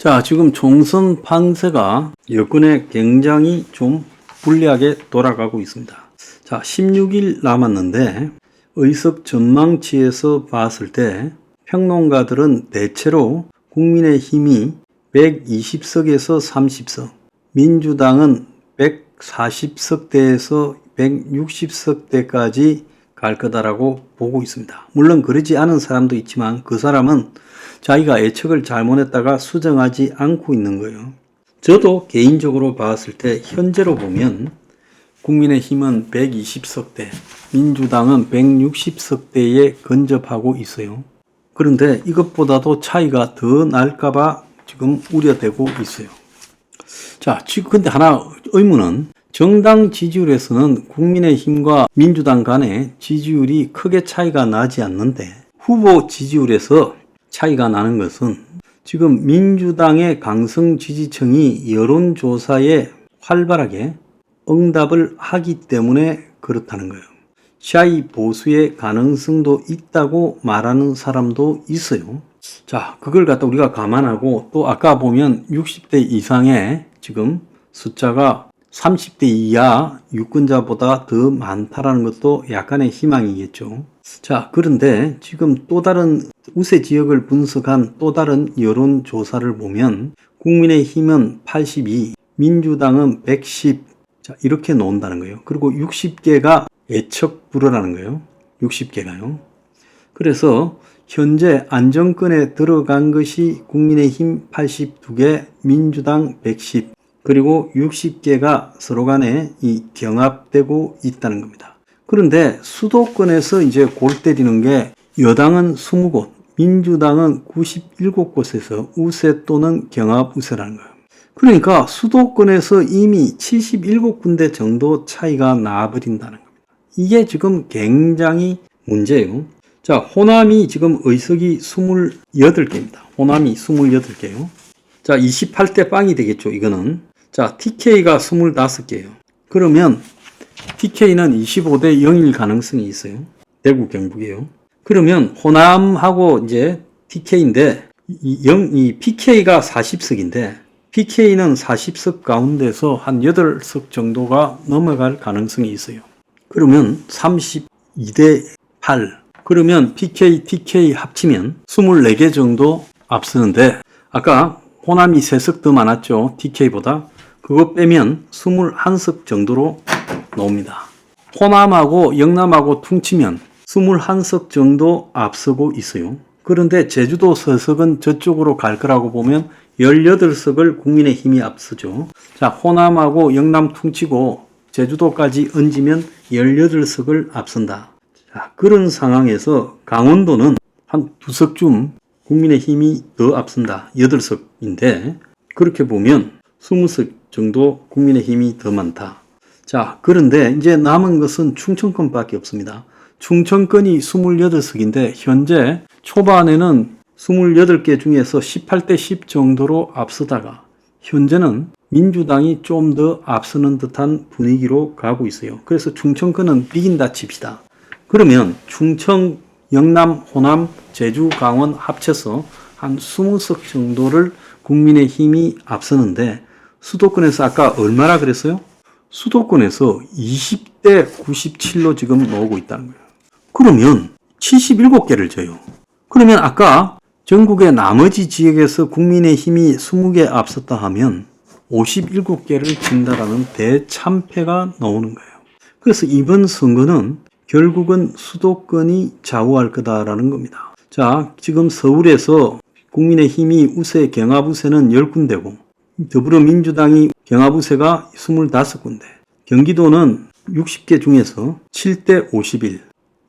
자, 지금 총선 판세가 여권에 굉장히 좀 불리하게 돌아가고 있습니다. 자, 16일 남았는데 의석 전망치에서 봤을 때 평론가들은 대체로 국민의힘이 120석에서 30석, 민주당은 140석대에서 160석대까지 갈 거다라고 보고 있습니다. 물론 그러지 않은 사람도 있지만 그 사람은 자기가 예측을 잘못했다가 수정하지 않고 있는 거예요. 저도 개인적으로 봤을 때 현재로 보면 국민의힘은 120석대, 민주당은 160석대에 근접하고 있어요. 그런데 이것보다도 차이가 더 날까봐 지금 우려되고 있어요. 자, 지금 근데 하나 의문은 정당 지지율에서는 국민의힘과 민주당 간의 지지율이 크게 차이가 나지 않는데 후보 지지율에서 차이가 나는 것은 지금 민주당의 강성 지지층이 여론조사에 활발하게 응답을 하기 때문에 그렇다는 거예요. 샤이 보수의 가능성도 있다고 말하는 사람도 있어요. 자, 그걸 갖다 우리가 감안하고 또 아까 보면 60대 이상의 지금 숫자가 30대 이하 유권자보다 더 많다라는 것도 약간의 희망이겠죠. 자, 그런데 지금 또 다른 우세 지역을 분석한 또 다른 여론조사를 보면 국민의힘은 82, 민주당은 110, 자, 이렇게 놓는다는 거예요. 그리고 60개가 예측 불허라는 거예요. 60개가요. 그래서 현재 안정권에 들어간 것이 국민의힘 82개, 민주당 110, 그리고 60개가 서로 간에 경합되고 있다는 겁니다. 그런데 수도권에서 이제 골 때리는 게 여당은 20곳, 민주당은 97곳에서 우세 또는 경합 우세라는 거예요. 그러니까 수도권에서 이미 77군데 정도 차이가 나버린다는 겁니다. 이게 지금 굉장히 문제예요. 자, 호남이 지금 의석이 28개입니다. 호남이 28개요. 자, 28대 빵이 되겠죠, 이거는. 자, TK가 25개예요. 그러면 TK는 25대 0일 가능성이 있어요. 대구 경북이에요. 그러면 호남하고 이제 TK인데 이 PK가 40석인데 PK는 40석 가운데서 한 8석 정도가 넘어갈 가능성이 있어요. 그러면 32대 8. 그러면 PK, TK 합치면 24개 정도 앞서는데 아까 호남이 3석 더 많았죠. TK보다. 그거 빼면 21석 정도로 나옵니다. 호남하고 영남하고 퉁치면 21석 정도 앞서고 있어요. 그런데 제주도 서석은 저쪽으로 갈 거라고 보면 18석을 국민의힘이 앞서죠. 자, 호남하고 영남 퉁치고 제주도까지 얹으면 18석을 앞선다. 자, 그런 상황에서 강원도는 한 2석쯤 국민의힘이 더 앞선다. 8석인데 그렇게 보면 20석 정도 국민의힘이 더 많다. 자, 그런데 이제 남은 것은 충청권밖에 없습니다. 충청권이 28석인데 현재 초반에는 28개 중에서 18대 10 정도로 앞서다가 현재는 민주당이 좀 더 앞서는 듯한 분위기로 가고 있어요. 그래서 충청권은 비긴다 칩시다. 그러면 충청, 영남, 호남, 제주, 강원 합쳐서 한 20석 정도를 국민의힘이 앞서는데 수도권에서 아까 얼마나 그랬어요? 수도권에서 20대 97로 지금 나오고 있다는 거예요. 그러면 77개를 져요. 그러면 아까 전국의 나머지 지역에서 국민의힘이 20개 앞섰다 하면 57개를 진다라는 대참패가 나오는 거예요. 그래서 이번 선거는 결국은 수도권이 좌우할 거다라는 겁니다. 자, 지금 서울에서 국민의힘이 우세, 경합 우세는 10군데고 더불어민주당이 경합 우세가 25군데, 경기도는 60개 중에서 7대 51,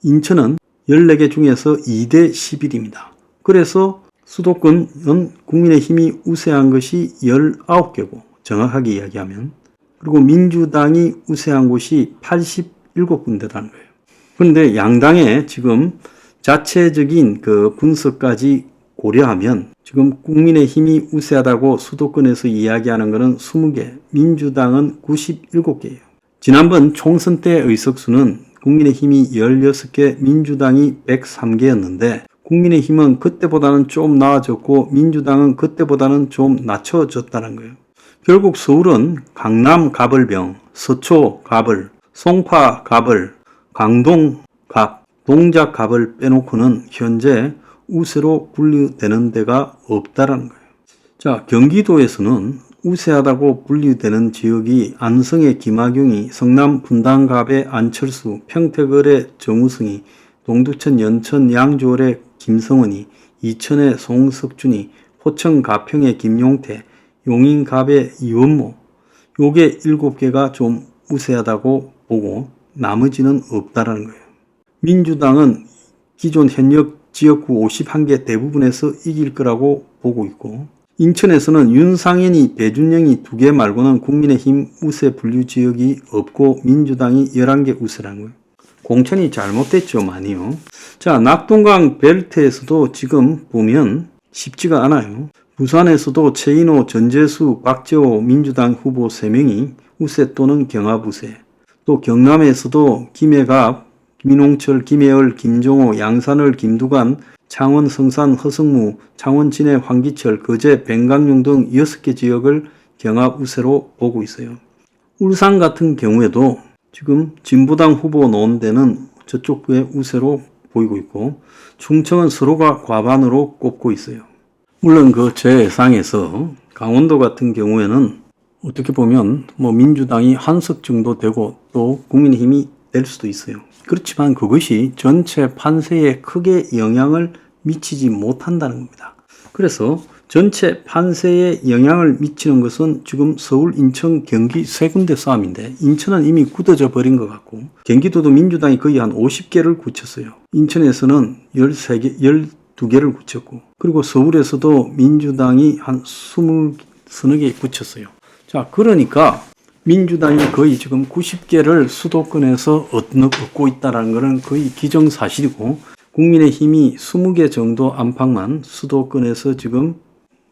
인천은 14개 중에서 2대 11입니다. 그래서 수도권은 국민의힘이 우세한 것이 19개고 정확하게 이야기하면, 그리고 민주당이 우세한 곳이 87군데라는 거예요. 그런데 양당의 지금 자체적인 그 분석까지 고려하면 지금 국민의힘이 우세하다고 수도권에서 이야기하는 것은 20개, 민주당은 97개예요. 지난번 총선 때 의석수는 국민의힘이 16개, 민주당이 103개였는데 국민의힘은 그때보다는 좀 나아졌고 민주당은 그때보다는 좀 낮춰졌다는 거예요. 결국 서울은 강남 가벌병, 서초 가벌, 송파 가벌, 강동 갑, 동작 갑을 빼놓고는 현재 우세로 분류되는 데가 없다라는 거예요. 자, 경기도에서는 우세하다고 분류되는 지역이 안성의 김학용이, 성남 분당갑의 안철수, 평택을의 정우성이, 동두천 연천 양주월의 김성원이, 이천의 송석준이, 포천 가평의 김용태, 용인갑의 이원모, 요게 7개가 좀 우세하다고 보고 나머지는 없다라는 거예요. 민주당은 기존 현역 지역구 51개 대부분에서 이길 거라고 보고 있고, 인천에서는 윤상현이, 배준영이 2개 말고는 국민의힘 우세 분류 지역이 없고 민주당이 11개 우세라는 거예요. 공천이 잘못됐죠, 많이요. 자, 낙동강 벨트에서도 지금 보면 쉽지가 않아요. 부산에서도 최인호, 전재수, 박재호 민주당 후보 3명이 우세 또는 경합 우세. 또 경남에서도 김해갑, 민홍철, 김혜열, 김종호, 양산을, 김두관, 창원, 성산, 허성무, 창원, 진해, 황기철, 거제, 뱅강용 등 6개 지역을 경합 우세로 보고 있어요. 울산 같은 경우에도 지금 진보당 후보 놓은 데는 저쪽의 우세로 보이고 있고, 충청은 서로가 과반으로 꼽고 있어요. 물론 그 제 예상에서 강원도 같은 경우에는 어떻게 보면 민주당이 한석 정도 되고 또 국민의힘이 될 수도 있어요. 그렇지만 그것이 전체 판세에 크게 영향을 미치지 못한다는 겁니다. 그래서 전체 판세에 영향을 미치는 것은 지금 서울, 인천, 경기 3군데 싸움인데, 인천은 이미 굳어져 버린 것 같고, 경기도도 민주당이 거의 한 50개를 굳혔어요. 인천에서는 12개를 굳혔고, 그리고 서울에서도 민주당이 한 20서너 개 굳혔어요. 자, 그러니까 민주당이 거의 지금 90개를 수도권에서 얻고 있다는 것은 거의 기정사실이고, 국민의힘이 20개 정도 안팎만 수도권에서 지금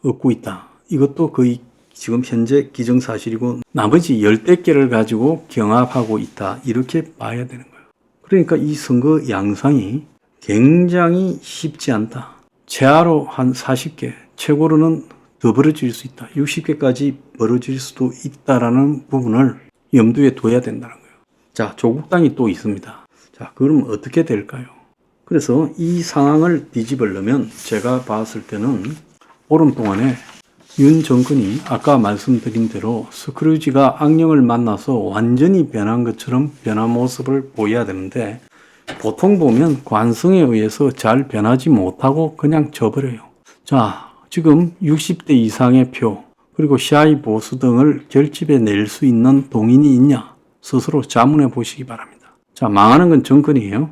얻고 있다. 이것도 거의 지금 현재 기정사실이고, 나머지 10개를 가지고 경합하고 있다. 이렇게 봐야 되는 거예요. 그러니까 이 선거 양상이 굉장히 쉽지 않다. 최하로 한 40개, 최고로는 더 벌어질 수 있다. 60개까지 벌어질 수도 있다라는 부분을 염두에 둬야 된다는 거예요. 자, 조국당이 또 있습니다. 자, 그럼 어떻게 될까요? 그래서 이 상황을 뒤집으려면 제가 봤을 때는 보름 동안에 윤 정권이 아까 말씀드린 대로 스크루지가 악령을 만나서 완전히 변한 것처럼 변한 모습을 보여야 되는데, 보통 보면 관성에 의해서 잘 변하지 못하고 그냥 져버려요. 자, 지금 60대 이상의 표, 그리고 시아이 보수 등을 결집해 낼 수 있는 동인이 있냐? 스스로 자문해 보시기 바랍니다. 자, 망하는 건 정권이에요.